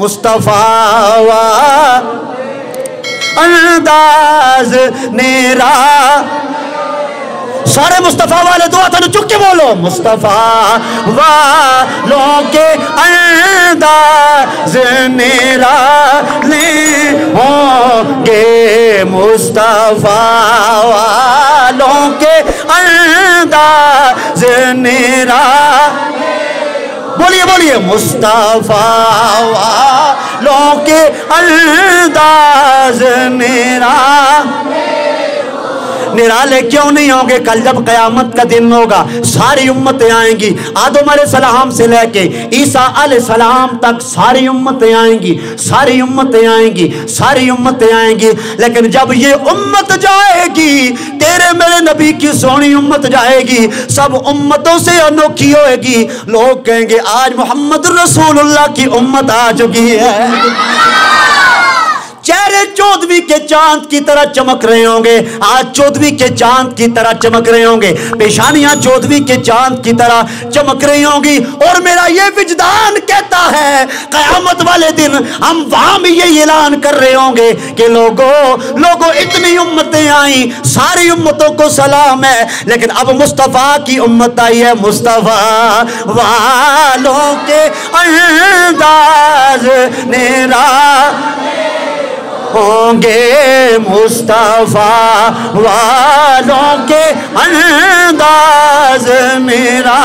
مصطفیٰ انداز نیرا سارے مصطفیٰ والے دعا تھا چک کے بولو مصطفیٰ والوں کے انداز نیرا لے ہوں گے مصطفیٰ والوں کے انداز نیرا بولیے بولیے مصطفیٰ والوں کے انداز نیرا نرالے کیوں نہیں ہوں گے کل جب قیامت کا دن ہوگا ساری امتیں آئیں گی آدم علیہ السلام سے لے کے عیسیٰ علیہ السلام تک ساری امتیں آئیں گی ساری امتیں آئیں گی ساری امتیں آئیں گی لیکن جب یہ امت جائے گی تیرے میرے نبی کی سونی امت جائے گی سب امتوں سے انوکھی ہوئے گی لوگ کہیں گے آج محمد رسول اللہ کی امت آ چکی ہے چہرے چودھویں کے چاند کی طرح چمک رہے ہوں گے آج چودھویں کے چاند کی طرح چمک رہے ہوں گے پیشانیاں چودھویں کے چاند کی طرح چمک رہی ہوں گی اور میرا یہ وجدان کہتا ہے قیامت والے دن ہم وہاں بھی یہ اعلان کر رہے ہوں گے کہ لوگوں اتنی امتیں آئیں ساری امتوں کو سلام ہے لیکن اب مصطفیٰ کی امت آئی ہے مصطفیٰ والوں کے انداز نیرا ہوں گے مصطفیٰ والوں کے انداز میرا